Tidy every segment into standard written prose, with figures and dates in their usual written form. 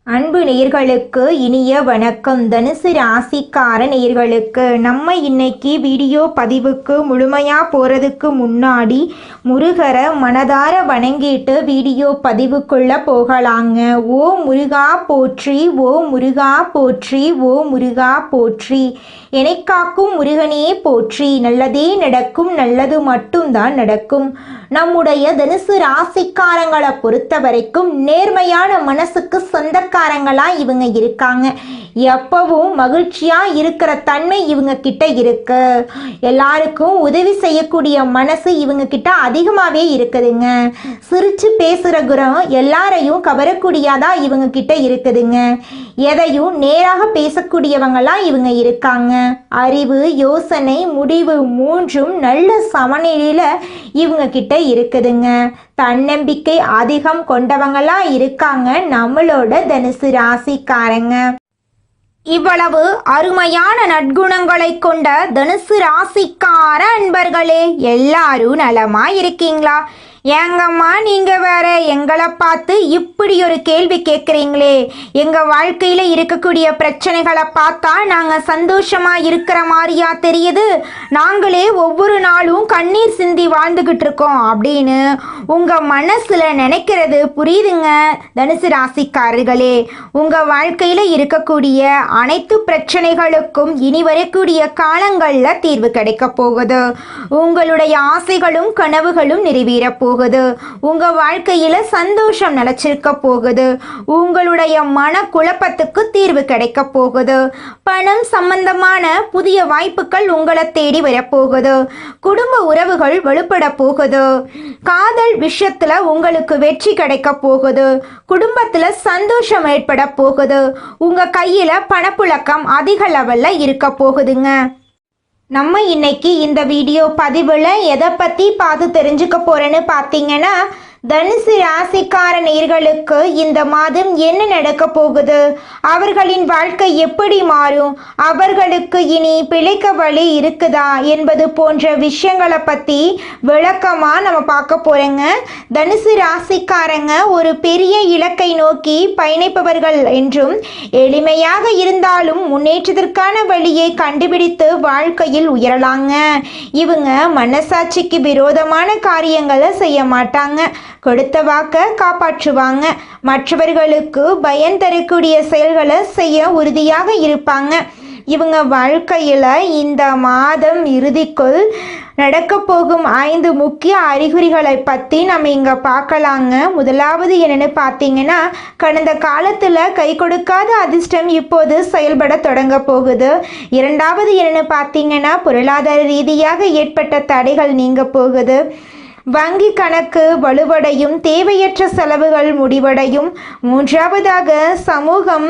அன்பு நேயர்களுக்கு இனிய வணக்கம். தனுசு ராசிக்கார நேயர்களுக்கு நம்ம இன்னைக்கு வீடியோ பதிவுக்கு முழுமையா போறதுக்கு முன்னாடி முருகரை மனதார வணங்கிட்டு வீடியோ பதிவுக்குள்ள போகலாங்க. ஓ முருகா போற்றி, ஓ முருகா போற்றி, ஓ முருகா போற்றி, என்னை காக்கும் முருகனே போற்றி. நல்லதே நடக்கும், நல்லது மட்டும்தான் நடக்கும். நம்முடைய தனுசு ராசிக்காரங்களை பொறுத்த வரைக்கும் நேர்மையான மனசுக்கு சொந்தக்காரங்களா இவங்க இருக்காங்க. எப்பவும் மகிழ்ச்சியா இருக்கிற தன்மை இவங்க கிட்ட இருக்கு. எல்லாருக்கும் உதவி செய்யக்கூடிய மனசு இவங்க கிட்ட அதிகமாவே இருக்குதுங்க. சிரிச்சு பேசுற குணம் எல்லாரையும் கவரக்கூடியதா இவங்க கிட்ட இருக்குதுங்க. எதையும் நேராக பேசக்கூடியவங்களா இவங்க இருக்காங்க. அறிவு, யோசனை, முடிவு மூன்றும் நல்ல சமநிலையில இவங்க கிட்ட இருக்குதுங்க. தன்னம்பிக்கை அதிகம் கொண்டவங்களா இருக்காங்க நம்மளோட தனுசு ராசிக்காரங்க. இவ்வளவு அருமையான நற்குணங்களை கொண்ட தனுசு ராசிக்கார அன்பர்களே, எல்லாரும் நலமா இருக்கீங்களா? ஏங்கம்மா நீங்க வேற எங்களை பார்த்து இப்படி ஒரு கேள்வி கேட்குறீங்களே? எங்க வாழ்க்கையில இருக்கக்கூடிய பிரச்சனைகளை பார்த்தா நாங்க சந்தோஷமா இருக்கிற மாதிரியா தெரியுது? நாங்களே ஒவ்வொரு நாளும் கண்ணீர் சிந்தி வாழ்ந்துகிட்டு இருக்கோம் அப்படின்னு உங்க மனசுல நினைக்கிறது புரியுதுங்க தனுசு ராசிக்காரர்களே. உங்க வாழ்க்கையில இருக்கக்கூடிய அனைத்து பிரச்சனைகளுக்கும் இனி வரக்கூடிய காலங்கள்ல தீர்வு கிடைக்க போகுது. உங்களுடைய ஆசைகளும் கனவுகளும் நிறைவேற போகுது. உங்க வாழ்க்கையில சந்தோஷம் நிலைச்சிருக்க போகுது. உங்களுடைய மன குழப்பத்துக்கு தீர்வு கிடைக்க போகுது. பணம் சம்பந்தமான புதிய வாய்ப்புகள் உங்களை தேடி வரப்போகுது. குடும்ப உறவுகள் வலுப்பட போகுது. காதல் விஷயத்துல உங்களுக்கு வெற்றி கிடைக்க போகுது. குடும்பத்துல சந்தோஷம் ஏற்பட போகுது. உங்க கையில பணப்புழக்கம் அதிக லெவல்ல இருக்க போகுதுங்க. நம்ம இன்னைக்கு இந்த வீடியோ பதிவில் எதை பற்றி பார்த்து தெரிஞ்சுக்க போகிறேன்னு பார்த்தீங்கன்னா, தனுசு ராசிக்கார நேயர்களுக்கு இந்த மாதம் என்ன நடக்க போகுது, அவர்களின் வாழ்க்கை எப்படி மாறும், அவர்களுக்கு இனி பிழைக்க வழி இருக்குதா என்பது போன்ற விஷயங்களை பற்றி விளக்கமாக நம்ம பார்க்க போகிறோங்க. தனுசு ராசிக்காரங்க ஒரு பெரிய இலக்கை நோக்கி பயணிப்பவர்கள் என்றும், எளிமையாக இருந்தாலும் முன்னேற்றத்திற்கான வழியை கண்டுபிடித்து வாழ்க்கையில் உயரலாங்க. இவங்க மனசாட்சிக்கு விரோதமான காரியங்களை செய்ய மாட்டாங்க. கொடுத்த வாக்க காப்பாற்றுவாங்க. மற்றவர்களுக்கு பயன் தரக்கூடிய செயல்களை செய்ய உறுதியாக இருப்பாங்க. இவங்க வாழ்க்கையில் இந்த மாதம் இறுதிக்குள் நடக்க போகும் 5 முக்கிய அறிகுறிகளை பற்றி நம்ம இங்கே பார்க்கலாங்க. முதலாவது என்னென்னு பார்த்தீங்கன்னா, கடந்த காலத்தில் கை கொடுக்காத அதிர்ஷ்டம் இப்போது செயல்பட தொடங்க போகுது. இரண்டாவது என்னென்னு பார்த்தீங்கன்னா, பொருளாதார ரீதியாக ஏற்பட்ட தடைகள் நீங்க போகுது. வங்கி கணக்கு வலுவடையும். தேவையற்ற செலவுகள் முடிவடையும். மூன்றாவதாக சமூகம்,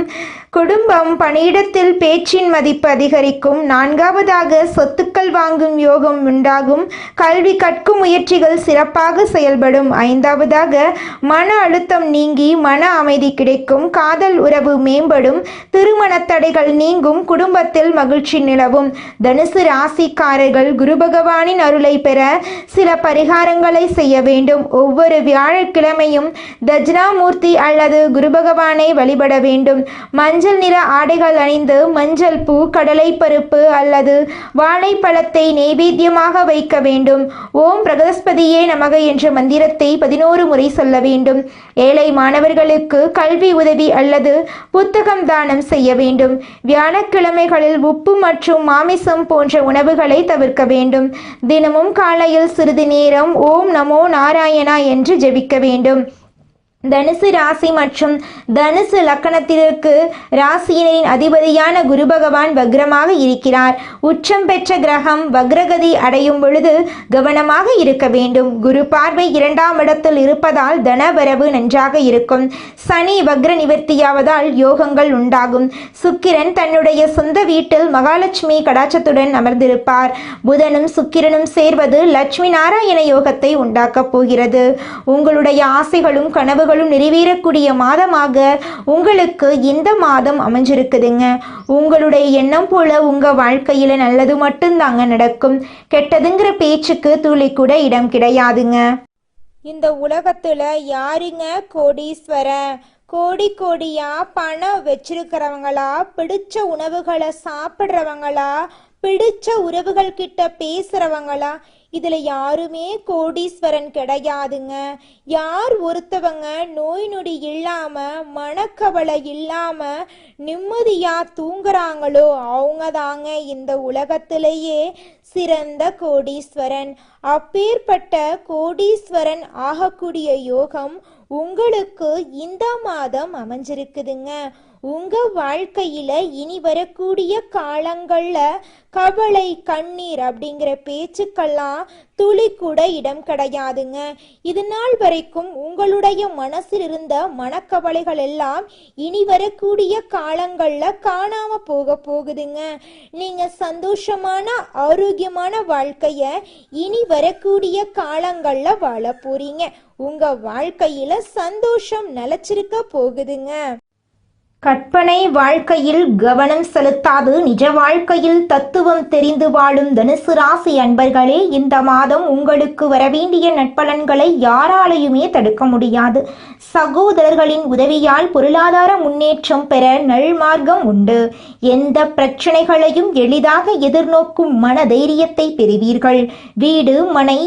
குடும்பம், பணியிடத்தில் பேச்சின் மதிப்பு அதிகரிக்கும். நான்காவதாக சொத்துக்கள் வாங்கும் யோகம் உண்டாகும். கல்வி கற்கும் முயற்சிகள் சிறப்பாக செயல்படும். ஐந்தாவதாக மன அழுத்தம் நீங்கி மன அமைதி கிடைக்கும். காதல் உறவு மேம்படும். திருமண தடைகள் நீங்கும். குடும்பத்தில் மகிழ்ச்சி நிலவும். தனுசு ராசிக்காரர்கள் குரு பகவானின் அருளை பெற சில பரிகாரங்களை செய்ய வேண்டும். ஒவ்வொரு வியாழக்கிழமையும் தட்சிணாமூர்த்தி அல்லது குரு பகவானை வழிபட வேண்டும். மஞ்சள் நிற ஆடைகள் அணிந்து மஞ்சள் பூ, கடலை பருப்பு அல்லது வாழைப்பழத்தை நெய்வேத்தியமாக வைக்க வேண்டும். ஓம் பிரகஸ்பதியே நமக என்ற மந்திரத்தை 11 முறை சொல்ல வேண்டும். ஏழை மாணவர்களுக்கு கல்வி உதவி அல்லது புத்தகம் தானம் செய்ய வேண்டும். வியாழக்கிழமைகளில் உப்பு மற்றும் மாமிசம் போன்ற உணவுகளை தவிர்க்க வேண்டும். தினமும் காலையில் சிறிது நேரம் ஓம் நமோ நாராயணா என்று ஜெபிக்க வேண்டும். தனுசு ராசி மற்றும் தனுசு லக்கணத்திற்கு ராசியினரின் அதிபதியான குரு பகவான் வக்ரமாக இருக்கிறார். உச்சம் பெற்ற கிரகம் வக்ரகதி அடையும் பொழுது கவனமாக இருக்க வேண்டும். குரு பார்வை 2ஆம் இடத்தில் இருப்பதால் தனவரவு நன்றாக இருக்கும். சனி வக்ர நிவர்த்தியாவதால் யோகங்கள் உண்டாகும். சுக்கிரன் தன்னுடைய சொந்த வீட்டில் மகாலட்சுமி கடாட்சத்துடன் அமர்ந்திருப்பார். புதனும் சுக்கிரனும் சேர்வது லட்சுமி நாராயண யோகத்தை உண்டாக்கப் போகிறது. உங்களுடைய ஆசைகளும் கனவுகளும் நிறைவேறக்கூடிய மாதமாக உங்களுக்கு இந்த மாதம் அமைஞ்சிருக்குதுங்க. உங்களுடைய எண்ணம் போல உங்க வாழ்க்கையில நல்லது மட்டும்தாங்க நடக்கும். கெட்டதுங்கிற பேச்சுக்கு துளி கூட இடம் கிடையாதுங்க. இந்த உலகத்துல யாருங்க கோடீஸ்வரன்? கோடி கோடியா பணம் வச்சிருக்கிறவங்களா, பிடிச்ச உணவுகளை சாப்பிட்றவங்களா, பிடிச்ச உறவுகள் கிட்ட பேசுறவங்களா, இதுல யாருமே கோடீஸ்வரன் கிடையாதுங்க. யார் ஒருத்தவங்க நோய் நொடி இல்லாம மனக்கவலை இல்லாம நிம்மதியா தூங்குறாங்களோ அவங்க தாங்க இந்த உலகத்திலேயே சிறந்த கோடீஸ்வரன். அப்பேற்பட்ட கோடீஸ்வரன் ஆகக்கூடிய யோகம் உங்களுக்கு இந்த மாதம் அமைஞ்சிருக்குதுங்க. உங்க வாழ்க்கையில இனி வரக்கூடிய காலங்கள்ல கவலை கண்ணீர் அப்படிங்கிற பேச்சுக்கெல்லாம் துளி கூட இடம் கிடையாதுங்க. இது நாள் வரைக்கும் உங்களுடைய மனசில் இருந்த மனக்கவலைகள் எல்லாம் இனி வரக்கூடிய காலங்கள்ல காணாம போகுதுங்க. நீங்க சந்தோஷமான ஆரோக்கியமான வாழ்க்கைய இனி வரக்கூடிய காலங்கள்ல வாழ போறீங்க. உங்க வாழ்க்கையில சந்தோஷம் நிலைச்சிருக்க போகுதுங்க. கற்பனை வாழ்க்கையில் கவனம் செலுத்தாது நிஜ வாழ்க்கையில் தத்துவம் தெரிந்து வாழும் தனுசு ராசி அன்பர்களே, இந்த மாதம் உங்களுக்கு வரவேண்டிய நற்பலன்களை யாராலையுமே தடுக்க முடியாது. சகோதரர்களின் உதவியால் பொருளாதார முன்னேற்றம் பெற நல்மார்க்கம் உண்டு. எந்த பிரச்சனைகளையும் எளிதாக எதிர்நோக்கும் மன தைரியத்தை பெறுவீர்கள். வீடு, மனை,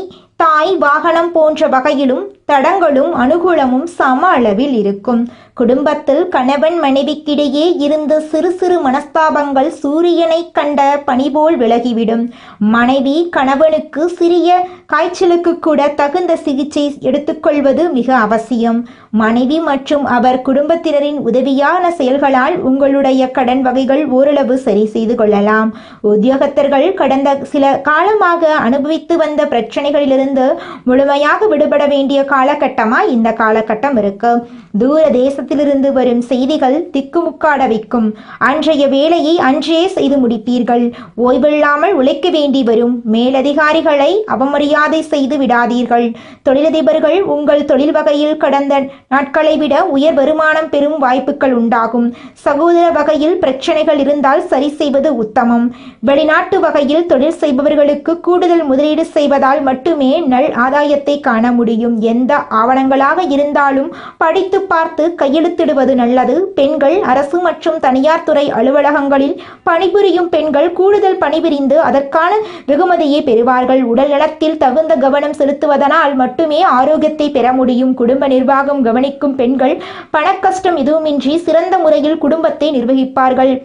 தாய், வாகனம் போன்ற வகையிலும் தடங்களும் அனுகூலமும் சம அளவில் இருக்கும். குடும்பத்தில் கணவன் மனைவிக்கிடையே இருந்த சிறு சிறு மனஸ்தாபங்கள் சூரியனை கண்ட பனிபோல் விலகிவிடும். மனைவி கணவனுக்கு சிறிய காய்ச்சலுக்கு கூட தகுந்த சிகிச்சை எடுத்துக்கொள்வது மிக அவசியம். மனைவி மற்றும் அவர் குடும்பத்தினரின் உதவியான செயல்களால் உங்களுடைய கடன் வகைகள் ஓரளவு சரி செய்து கொள்ளலாம். உத்தியோகத்தர்கள் கடந்த சில காலமாக அனுபவித்து வந்த பிரச்சனைகளிலிருந்து முழுமையாக விடுபட வேண்டிய காலகட்டமா இந்த காலகட்டம் இருக்கு. தூர தேசத்திலிருந்து வரும் செய்திகள் திக்குமுக்காட வைக்கும். அன்றைய வேலையை அன்றே செய்து முடிப்பீர்கள். ஓய்வில்லாமல் உழைக்க வேண்டி வரும். மேலதிகாரிகளை அவமரியாதை செய்து விடாதீர்கள். தொழிலதிபர்கள் உங்கள் தொழில் வகையில் கடந்த நாட்களை விட உயர் வருமானம் பெறும் வாய்ப்புகள் உண்டாகும். சகோதர வகையில் பிரச்சனைகள் இருந்தால் சரி செய்வது உத்தமம். வெளிநாட்டு வகையில் தொழில் செய்பவர்களுக்கு கூடுதல் முதலீடு செய்வதால் மட்டுமே நல் ஆதாயத்தை காண முடியும். எந்த ஆவணங்களாக இருந்தாலும் படித்து பார்த்து கையெழுத்திடுவது நல்லது. பெண்கள் அரசு மற்றும் தனியார் துறை அலுவலகங்களில் பணிபுரியும் பெண்கள் கூடுதல் பணிபுரிந்து அதற்கான வெகுமதியை பெறுவார்கள். உடல் நலத்தில் தகுந்த கவனம் செலுத்துவதனால் மட்டுமே ஆரோக்கியத்தை பெற முடியும். குடும்ப நிர்வாகம் கவனிக்கும் பெண்கள் பணக்கஷ்டம் எதுவுமின்றி சிறந்த முறையில் குடும்பத்தை நிர்வகிப்பார்கள்.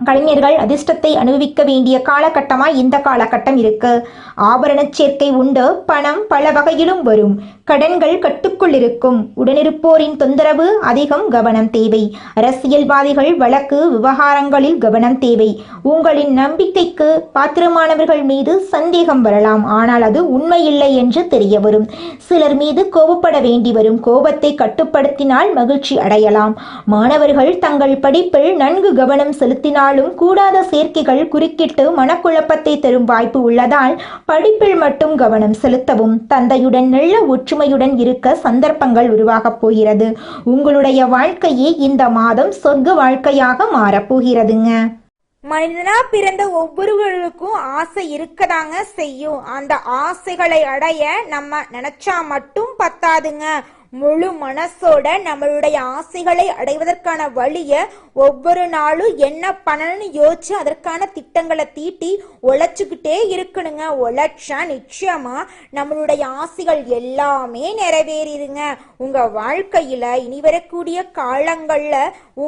கலைஞர்கள் அதிர்ஷ்டத்தை அனுபவிக்க வேண்டிய காலகட்டமாய் இந்த காலகட்டம் இருக்கு. ஆபரண சேர்க்கை உண்டு. பணம் பல வகையிலும் வரும். கடன்கள் கட்டுக்குள் இருக்கும். உடனிருப்போரின் தொந்தரவு அதிகம், கவனம் தேவை. அரசியல்வாதிகள் வழக்கு விவகாரங்களில் கவனம் தேவை. உங்களின் நம்பிக்கைக்கு பாத்திரமானவர்கள் மீது சந்தேகம் வரலாம், ஆனால் அது உண்மையில்லை என்று தெரிய வரும். சிலர் மீது கோபப்பட வேண்டி வரும். கோபத்தை கட்டுப்படுத்தினால் மகிழ்ச்சி அடையலாம். மாணவர்கள் தங்கள் படிப்பில் நன்கு கவனம் செலுத்தினால் கூடாத சேர்க்கைகள் குறுக்கிட்டு மனக்குழப்பத்தை தரும் வாய்ப்பு உள்ளதால் படிப்பில் மட்டும் கவனம் செலுத்தவும். தந்தையுடன் நல்ல ஒற்றுமையுடன் இருக்க சந்தர்ப்பங்கள் உருவாகப் போகிறது. உங்களுடைய வாழ்க்கையே இந்த மாதம் சொர்க்க வாழ்க்கையாக மாறப்போகிறதுங்க. மனிதனா பிறந்த ஒவ்வொருவருக்கும் ஆசை இருக்கதாங்க செய்யும். அந்த ஆசைகளை அடைய நம்ம நினைச்சா மட்டும் பத்தாதுங்க. முழு மனசோட நம்மளுடைய ஆசைகளை அடைவதற்கான வழிய ஒவ்வொரு நாளும் என்ன பண்ணணும்னு யோசிச்சு அதற்கான திட்டங்களை தீட்டி உழைச்சுக்கிட்டே இருக்கணுங்க. உழைச்சா நிச்சயமா நம்மளுடைய ஆசைகள் எல்லாமே நிறைவேறிடுங்க. உங்க வாழ்க்கையில இனி வரக்கூடிய காலங்கள்ல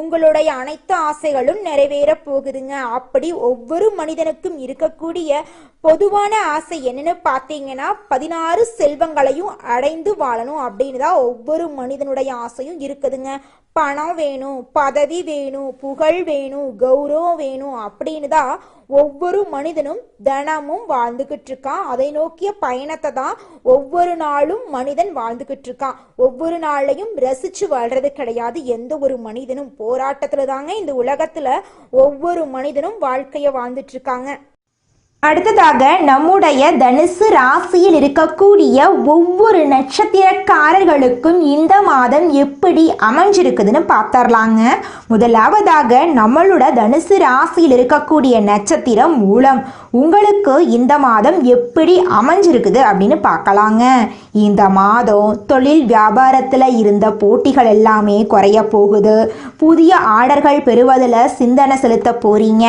உங்களுடைய அனைத்து ஆசைகளும் நிறைவேற போகுதுங்க. அப்படி ஒவ்வொரு மனிதனுக்கும் இருக்கக்கூடிய பொதுவான ஆசை என்னன்னு பார்த்தீங்கன்னா 16 செல்வங்களையும் அடைந்து வாழணும் அப்படின்னு தான் ஒவ்வொரு மனிதனுடைய ஆசையும் இருக்குதுங்க. பணம் வேணும், பதவி வேணும், புகழ் வேணும், கௌரவம் வேணும் அப்படின்னு தான் ஒவ்வொரு மனிதனும் தினமும் வாழ்ந்துகிட்டு இருக்கான். அதை நோக்கிய பயணத்தை தான் ஒவ்வொரு நாளும் மனிதன் வாழ்ந்துகிட்டு இருக்கான். ஒவ்வொரு நாளையும் ரசிச்சு வாழ்றது கிடையாது. எந்த ஒரு மனிதனும் போராட்டத்துல தாங்க இந்த உலகத்துல ஒவ்வொரு மனிதனும் வாழ்க்கைய வாழ்ந்துட்டு இருக்காங்க. அடுத்ததாக நம்முடைய தனுசு ராசியில் இருக்கக்கூடிய ஒவ்வொரு நட்சத்திரக்காரர்களுக்கும் இந்த மாதம் எப்படி அமைஞ்சிருக்குதுன்னு பார்த்தரலாங்க. முதலாவதாக நம்மளோட தனுசு ராசியில் இருக்கக்கூடிய நட்சத்திரம் மூலம். உங்களுக்கு இந்த மாதம் எப்படி அமைஞ்சிருக்குது அப்படின்னு பார்க்கலாங்க. இந்த மாதம் தொழில் வியாபாரத்தில் இருந்த போட்டிகள் எல்லாமே குறைய போகுது. புதிய ஆர்டர்கள் பெறுவதில் சிந்தனை செலுத்த போறீங்க.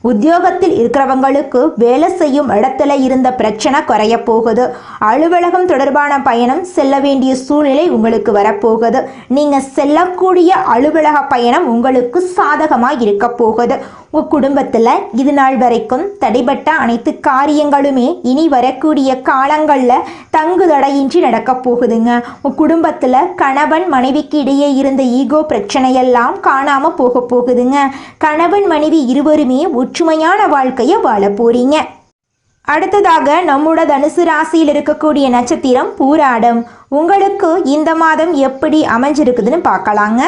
உத்தியோகத்தில் இருக்கிறவங்களுக்கு வேலை செய்யும் இடத்துல இருந்த பிரச்சனை குறைய போகுது. அலுவலகம் தொடர்பான பயணம் செல்ல வேண்டிய சூழ்நிலை உங்களுக்கு வரப்போகுது. நீங்கள் செல்லக்கூடிய அலுவலக பயணம் உங்களுக்கு சாதகமாக இருக்க போகுது. உங்கள் குடும்பத்தில் இது நாள் வரைக்கும் தடைபட்ட அனைத்து காரியங்களுமே இனி வரக்கூடிய காலங்களில் தங்கு தடையின்றி நடக்க போகுதுங்க. உங்கள் குடும்பத்தில் கணவன் மனைவிக்கு இடையே இருந்த ஈகோ பிரச்சனையெல்லாம் காணாமல் போக போகுதுங்க. கணவன் மனைவி இருவருமே ஒற்றுமையான வாழ்க்கையை வாழ போறீங்க. அடுத்ததாக நம்மோட தனுசு ராசியில் இருக்கக்கூடிய நட்சத்திரம் பூராடம். உங்களுக்கு இந்த மாதம் எப்படி அமைஞ்சிருக்குதுன்னு பார்க்கலாங்க.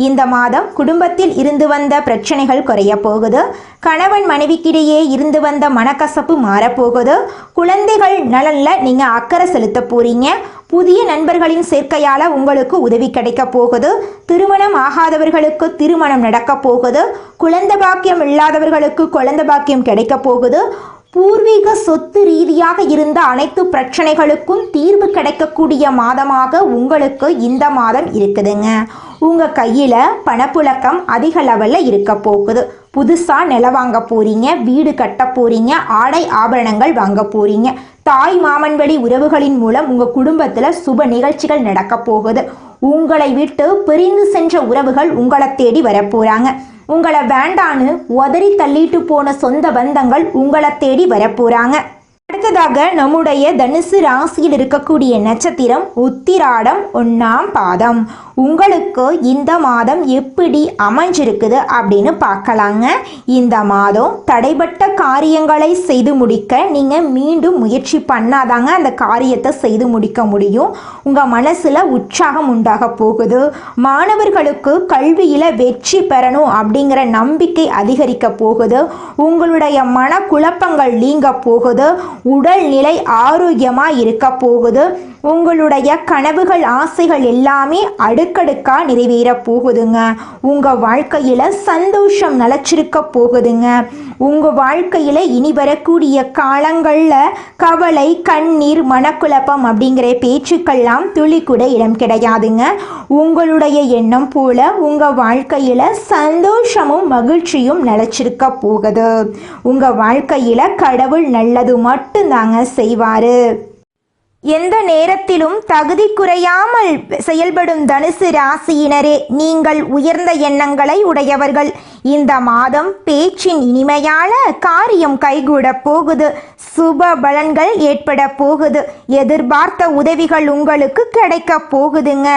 இந்த மாதம் குடும்பத்தில் இருந்து வந்த பிரச்சனைகள் குறைய போகுது. கணவன் மனைவிக்கிடையே இருந்து வந்த மனக்கசப்பு மாறப்போகுது. குழந்தைகள் நலனில் நீங்கள் அக்கறை செலுத்த போறீங்க. புதிய நண்பர்களின் சேர்க்கையால் உங்களுக்கு உதவி கிடைக்க போகுது. திருமணம் ஆகாதவர்களுக்கு திருமணம் நடக்க போகுது. குழந்தை பாக்கியம் இல்லாதவர்களுக்கு குழந்தை பாக்கியம் கிடைக்க போகுது. பூர்வீக சொத்து ரீதியாக இருந்த அனைத்து பிரச்சனைகளுக்கும் தீர்வு கிடைக்கக்கூடிய மாதமாக உங்களுக்கு இந்த மாதம் இருக்குதுங்க. உங்கள் கையில் பணப்புழக்கம் அதிக லெவலில் இருக்க போகுது. புதுசாக நிலம் வாங்க போறீங்க, வீடு கட்ட போறீங்க, ஆடை ஆபரணங்கள் வாங்க போறீங்க. தாய் மாமன் வழி உறவுகளின் மூலம் உங்கள் குடும்பத்தில் சுப நிகழ்ச்சிகள் நடக்க போகுது. உங்களை விட்டு பிரிந்து சென்ற உறவுகள் உங்களை தேடி வரப்போறாங்க. உங்களை வேண்டான்னு உதறி தள்ளிட்டு போன சொந்த பந்தங்கள் உங்களை தேடி வரப்போறாங்க. அடுத்ததாக நம்முடைய தனுசு ராசியில் இருக்கக்கூடிய நட்சத்திரம் உத்திராடம் 1ஆம் பாதம். உங்களுக்கு இந்த மாதம் எப்படி அமைஞ்சிருக்குது அப்படின்னு பார்க்கலாங்க. இந்த மாதம் தடைபட்ட காரியங்களை செய்து முடிக்க நீங்கள் மீண்டும் முயற்சி பண்ணாதாங்க அந்த காரியத்தை செய்து முடிக்க முடியும். உங்கள் மனசில் உற்சாகம் உண்டாக போகுது. மாணவர்களுக்கு கல்வியில் வெற்றி பெறணும் அப்படிங்கிற நம்பிக்கை அதிகரிக்க போகுது. உங்களுடைய மனக்குழப்பங்கள் நீங்க போகுது. உடல்நிலை ஆரோக்கியமாக இருக்க போகுது. உங்களுடைய கனவுகள் ஆசைகள் எல்லாமே அடுக்கடுக்கா நிறைவேற போகுதுங்க. உங்கள் வாழ்க்கையில் சந்தோஷம் நிலச்சிருக்க போகுதுங்க. உங்கள் வாழ்க்கையில் இனி வரக்கூடிய காலங்களில் கவலை, கண்ணீர், மனக்குழப்பம் அப்படிங்கிற பேச்சுக்கெல்லாம் துளி கூட இடம் கிடையாதுங்க. உங்களுடைய எண்ணம் போல உங்கள் வாழ்க்கையில் சந்தோஷமும் மகிழ்ச்சியும் நிலச்சிருக்க போகுது. உங்கள் வாழ்க்கையில் கடவுள் நல்லது மட்டும்தாங்க செய்வார். எந்த நேரத்திலும் தகுதி குறையாமல் செயல்படும் தனுசு ராசியினரே, நீங்கள் உயர்ந்த எண்ணங்களை உடையவர்கள். இந்த மாதம் பேச்சின் இனிமையால காரியம் கைகூட போகுது. சுப பலன்கள் ஏற்பட போகுது. எதிர்பார்த்த உதவிகள் உங்களுக்கு கிடைக்க போகுதுங்க.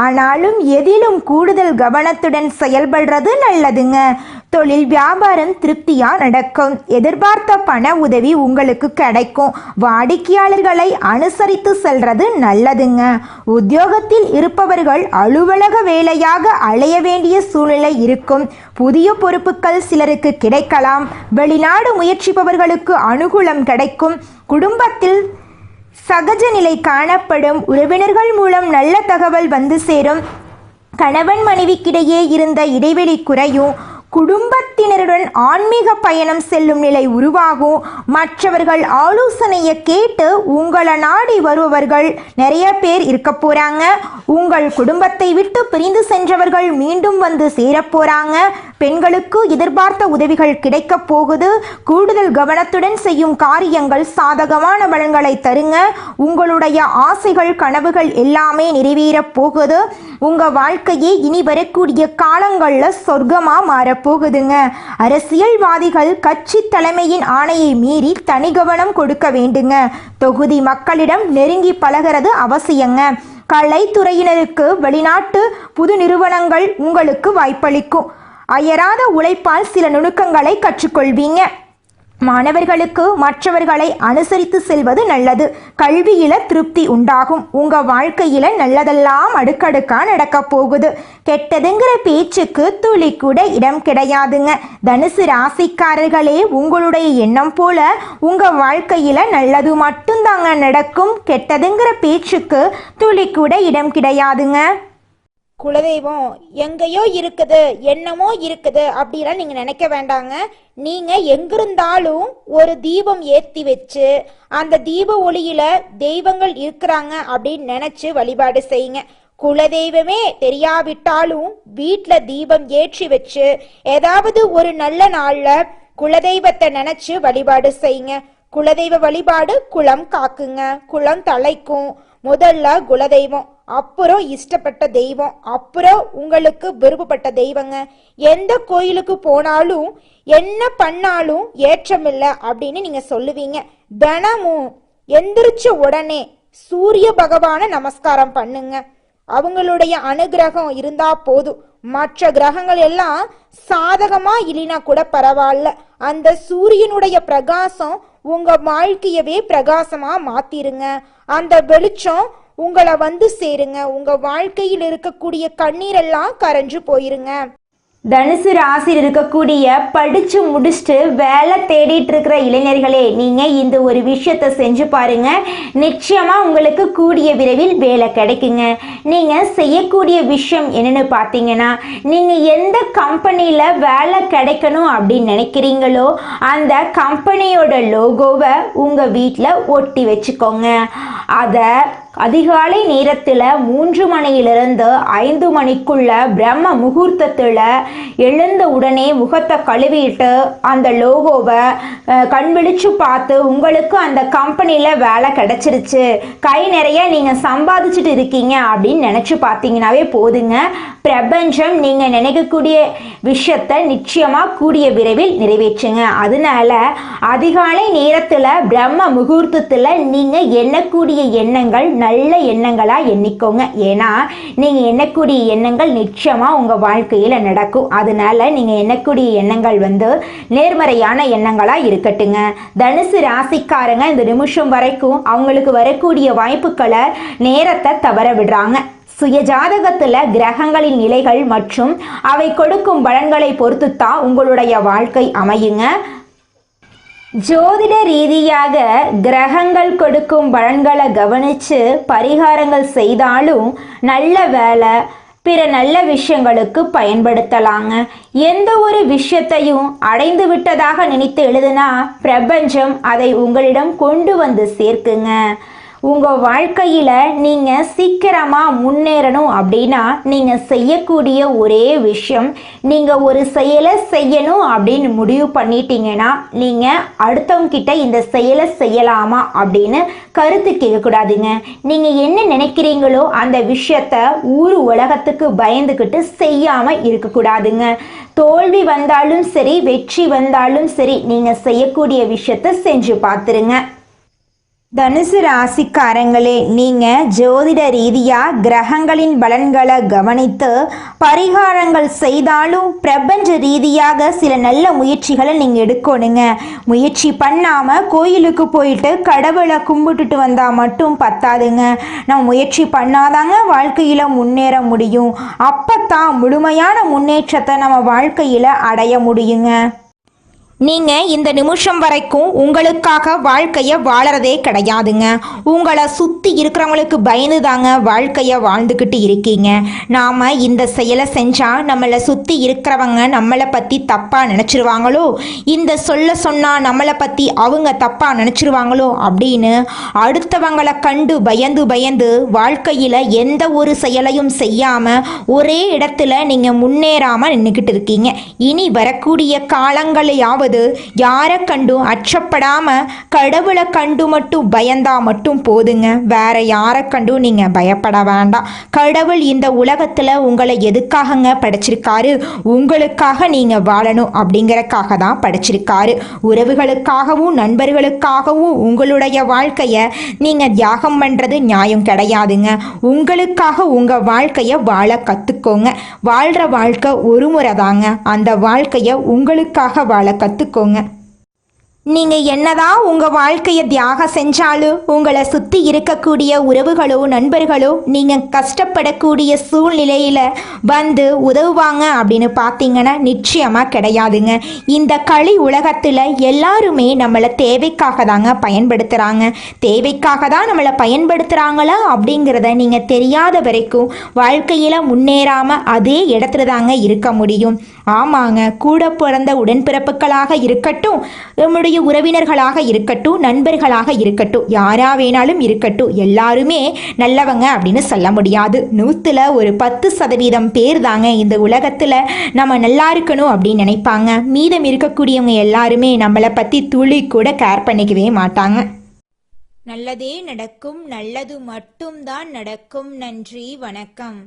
ஆனாலும் எதிலும் கூடுதல் கவனத்துடன் செயல்படுறது நல்லதுங்க. தொழில் வியாபாரம் திருப்தியா நடக்கும். எதிர்பார்த்த பண உதவி உங்களுக்கு கிடைக்கும். வாடிக்கையாளர்களை அனுசரித்து செல்றது நல்லதுங்க. உத்தியோகத்தில் இருப்பவர்கள் அலுவலக வேலையாக அலைய வேண்டிய சூழ்நிலை இருக்கும். புதிய பொறுப்புகள் சிலருக்கு கிடைக்கலாம். வெளிநாடு முயற்சிப்பவர்களுக்கு அனுகூலம் கிடைக்கும். குடும்பத்தில் சகஜ நிலை காணப்படும். உறவினர்கள் மூலம் நல்ல தகவல் வந்து சேரும். கணவன் மனைவிக்கிடையே இருந்த இடைவெளி குறையும். குடும்பத்தினருடன் ஆன்மீக பயணம் செல்லும் நிலை உருவாகும். மற்றவர்கள் ஆலோசனையை கேட்டு உங்களை நாடி வருபவர்கள் நிறைய பேர் இருக்க போறாங்க. உங்கள் குடும்பத்தை விட்டு பிரிந்து சென்றவர்கள் மீண்டும் வந்து சேரப்போறாங்க. பெண்களுக்கு எதிர்பார்த்த உதவிகள் கிடைக்க போகுது. கூடுதல் கவனத்துடன் செய்யும் காரியங்கள் சாதகமான பலன்களை தருங்க. உங்களுடைய ஆசைகள், கனவுகள் எல்லாமே நிறைவேற போகுது. உங்க வாழ்க்கையே இனி வரக்கூடிய காலங்களில் சொர்க்கமா மாறப்போகுதுங்க. அரசியல்வாதிகள் கட்சி தலைமையின் ஆணையை மீறி தனி கவனம் கொடுக்க வேண்டுங்க. தொகுதி மக்களிடம் நெருங்கி பழகிறது அவசியங்க. கலைத்துறையினருக்கு வெளிநாட்டு புது நிறுவனங்கள் உங்களுக்கு வாய்ப்பளிக்கும். அயராத உழைப்பால் சில நுணுக்கங்களை கற்றுக்கொள்வீங்க. மாணவர்களுக்கு மற்றவர்களை அனுசரித்து செல்வது நல்லது. கல்வியில திருப்தி உண்டாகும். உங்க வாழ்க்கையில நல்லதெல்லாம் அடுக்கடுக்கா நடக்க போகுது. கெட்டதுங்கிற பேச்சுக்கு துளி கூட இடம் கிடையாதுங்க. தனுசு ராசிக்காரர்களே, உங்களுடைய எண்ணம் போல உங்க வாழ்க்கையில நல்லது மட்டும்தாங்க நடக்கும். கெட்டதுங்கிற பேச்சுக்கு துளி கூட இடம் கிடையாதுங்க. குலதெய்வம் எங்கேயோ இருக்குது, என்னமோ இருக்குது அப்படிலாம் நீங்க நினைக்க வேண்டாங்க. நீங்க எங்கிருந்தாலும் ஒரு தீபம் ஏத்தி வச்சு அந்த தீப ஒளியில தெய்வங்கள் இருக்கிறாங்க அப்படின்னு நினைச்சு வழிபாடு செய்யுங்க. குலதெய்வமே தெரியாவிட்டாலும் வீட்டுல தீபம் ஏற்றி வச்சு ஏதாவது ஒரு நல்ல நாள்ல குலதெய்வத்தை நினைச்சு வழிபாடு செய்யுங்க. குலதெய்வ வழிபாடு குலம் காக்குங்க, குலம் தலைக்கும். முதல்ல குலதெய்வம், அப்புறம் இஷ்டப்பட்ட தெய்வம், அப்புறம் உங்களுக்கு விருப்பப்பட்ட தெய்வங்க. எந்த கோயிலுக்கு போனாலும் என்ன பண்ணாலும் ஏற்றமில்லை அப்படின்னு நீங்க சொல்லுவீங்க. தினமும் எந்திரிச்ச உடனே சூரிய பகவான நமஸ்காரம் பண்ணுங்க. அவங்களுடைய அனுகிரகம் இருந்தா போதும். மற்ற கிரகங்கள் எல்லாம் சாதகமா இல்லைனா கூட பரவாயில்ல, அந்த சூரியனுடைய பிரகாசம் உங்க வாழ்க்கையவே பிரகாசமா மாத்திருங்க. அந்த வெளிச்சம் உங்களை வந்து சேருங்க. உங்க வாழ்க்கையில் இருக்கக்கூடிய கண்ணீரெல்லாம் கரைஞ்சு போயிருங்க. தனுசு ராசியில் இருக்கக்கூடிய படிச்சு முடிச்சுட்டு வேலை தேடிட்டு இருக்கிற இளைஞர்களே, நீங்க இந்த ஒரு விஷயத்த செஞ்சு பாருங்க. நிச்சயமா உங்களுக்கு கூடிய விரைவில் வேலை கிடைக்குங்க. நீங்க செய்யக்கூடிய விஷயம் என்னன்னு பார்த்தீங்கன்னா, நீங்க எந்த கம்பெனியில வேலை கிடைக்கணும் அப்படின்னு நினைக்கிறீங்களோ அந்த கம்பெனியோட லோகோவை உங்க வீட்டில் ஒட்டி வச்சுக்கோங்க. அதை அதிகாலை நேரத்தில் 3 மணியிலிருந்து 5 மணிக்குள்ள பிரம்ம முகூர்த்தத்தில் எழுந்த உடனே முகத்தை கழுவிட்டு அந்த லோகோவை கண் விழிச்சு பார்த்து உங்களுக்கு அந்த கம்பெனியில் வேலை கிடைச்சிருச்சு, கை நிறைய நீங்கள் சம்பாதிச்சுட்டு இருக்கீங்க அப்படின்னு நினச்சி பார்த்தீங்கன்னாவே போதுங்க. பிரபஞ்சம் நீங்கள் நினைக்கக்கூடிய விஷயத்தை நிச்சயமாக கூடிய விரைவில் நிறைவேற்றுங்க. அதனால அதிகாலை நேரத்தில் பிரம்ம முகூர்த்தத்தில் நீங்கள் எண்ணக்கூடிய எண்ணங்கள் நல்ல எண்ணங்களாக எண்ணிக்கோங்க. ஏன்னா நீங்கள் எண்ணக்கூடிய எண்ணங்கள் நிச்சயமாக உங்கள் வாழ்க்கையில் நடக்கும். அதனால நீங்கள் எண்ணக்கூடிய எண்ணங்கள் நேர்மறையான எண்ணங்களாக இருக்கட்டுங்க. தனுசு ராசிக்காரங்க இந்த நிமிஷம் வரைக்கும் அவங்களுக்கு வரக்கூடிய வாய்ப்புகளை நேரத்தை தவற விடுறாங்க. சுய ஜாதகத்தில் கிரகங்களின் நிலைகள் மற்றும் அவை கொடுக்கும் பலன்களை பொறுத்து தான் உங்களுடைய வாழ்க்கை அமையுங்க. ஜோதிட ரீதியாக கிரகங்கள் கொடுக்கும் பலன்களை கவனித்து பரிகாரங்கள் செய்தாலும் நல்ல வேலை பிற நல்ல விஷயங்களுக்கு பயன்படுத்தலாங்க. எந்த ஒரு விஷயத்தையும் அடைந்து விட்டதாக நினைத்து எழுதுனா பிரபஞ்சம் அதை உங்களிடம் கொண்டு வந்து சேர்க்குங்க. உங்கள் வாழ்க்கையில் நீங்கள் சீக்கிரமாக முன்னேறணும் அப்படின்னா நீங்கள் செய்யக்கூடிய ஒரே விஷயம், நீங்கள் ஒரு செயலை செய்யணும் அப்படின்னு முடிவு பண்ணிட்டீங்கன்னா நீங்கள் அடுத்தவங்கிட்ட இந்த செயலை செய்யலாமா அப்படின்னு கருத்து கேட்கக்கூடாதுங்க. நீங்கள் என்ன நினைக்கிறீங்களோ அந்த விஷயத்த ஊர் உலகத்துக்கு பயந்துக்கிட்டு செய்யாமல் இருக்கக்கூடாதுங்க. தோல்வி வந்தாலும் சரி வெற்றி வந்தாலும் சரி நீங்கள் செய்யக்கூடிய விஷயத்த செஞ்சு பார்த்துருங்க. தனுசு ராசிக்காரங்களே, நீங்கள் ஜோதிட ரீதியாக கிரகங்களின் பலன்களை கவனித்து பரிகாரங்கள் செய்தாலும் பிரபஞ்ச ரீதியாக சில நல்ல முயற்சிகளை நீங்கள் எடுக்கணுங்க. முயற்சி பண்ணாமல் கோயிலுக்கு போயிட்டு கடவுளை கும்பிட்டுட்டு வந்தால் மட்டும் பத்தாதுங்க. நம்ம முயற்சி பண்ணாதாங்க வாழ்க்கையில் முன்னேற முடியும். அப்போ தான் முழுமையான முன்னேற்றத்தை நம்ம வாழ்க்கையில் அடைய முடியுங்க. நீங்கள் இந்த நிமிஷம் வரைக்கும் உங்களுக்காக வாழ்க்கையை வாழறதே கிடையாதுங்க. உங்களை சுற்றி இருக்கிறவங்களுக்கு பயந்து தாங்க வாழ்க்கையை வாழ்ந்துக்கிட்டு இருக்கீங்க. நாம் இந்த செயலை செஞ்சால் நம்மளை சுற்றி இருக்கிறவங்க நம்மளை பற்றி தப்பாக நினச்சிருவாங்களோ, இந்த சொன்னால் நம்மளை பற்றி அவங்க தப்பாக நினச்சிருவாங்களோ அப்படின்னு அடுத்தவங்களை கண்டு பயந்து பயந்து வாழ்க்கையில் எந்த ஒரு செயலையும் செய்யாமல் ஒரே இடத்துல நீங்கள் முன்னேறாமல் நின்றுக்கிட்டு இருக்கீங்க. இனி வரக்கூடிய காலங்களையாவது யாரை கண்டும் அச்சப்படாம கடவுளை கண்டு மட்டும் பயந்தா மட்டும் போதுங்க. வேற யாரை கண்டும் நீங்க பயப்பட வேண்டாம். கடவுள் இந்த உலகத்துல உங்களை எதுக்காகங்க படைச்சிருக்காரு? உங்களுக்காக நீங்க வாழணும் அப்படிங்கறக்காக தான் படைச்சிருக்காரு. உறவுகளுக்காகவும் நண்பர்களுக்காகவும் உங்களுடைய வாழ்க்கைய நீங்க தியாகம் பண்றது நியாயம் கிடையாதுங்க. உங்களுக்காக உங்க வாழ்க்கைய வாழ கத்துக்கோங்க. வாழ்ற வாழ்க்கை ஒரு முறை தாங்க. அந்த வாழ்க்கைய உங்களுக்காக வாழ கத்துக்கோங்க. நீங்கள் என்னதான் உங்கள் வாழ்க்கையை தியாகம் செஞ்சாலும் உங்களை சுற்றி இருக்கக்கூடிய உறவுகளோ நண்பர்களோ நீங்கள் கஷ்டப்படக்கூடிய சூழ்நிலையில் வந்து உதவுவாங்க அப்படின்னு பார்த்தீங்கன்னா நிச்சயமாக கிடையாதுங்க. இந்த களி உலகத்தில் எல்லாருமே நம்மளை தேவைக்காக தாங்க பயன்படுத்துகிறாங்க. தேவைக்காக தான் நம்மளை பயன்படுத்துகிறாங்களா அப்படிங்கிறத நீங்கள் தெரியாத வரைக்கும் வாழ்க்கையில் முன்னேறாமல் அதே இடத்துல தாங்க இருக்க முடியும். ஆமாங்க, கூட பிறந்த உடன்பிறப்புகளாக இருக்கட்டும், நம்முடைய உறவினர்களாக இருக்கட்டும், நண்பர்களாக இருக்கட்டும், யாரா வேணாலும் இருக்கட்டும், எல்லாருமே நல்லவங்க அப்படின்னு சொல்ல முடியாது. 100ல் ஒரு 10% பேர் தாங்க இந்த உலகத்தில் நம்ம நல்லா இருக்கணும் அப்படின்னு நினைப்பாங்க. மீதம் இருக்கக்கூடியவங்க எல்லாருமே நம்மளை பற்றி துளி கூட கேர் பண்ணிக்கவே மாட்டாங்க. நல்லதே நடக்கும், நல்லது மட்டும்தான் நடக்கும். நன்றி, வணக்கம்.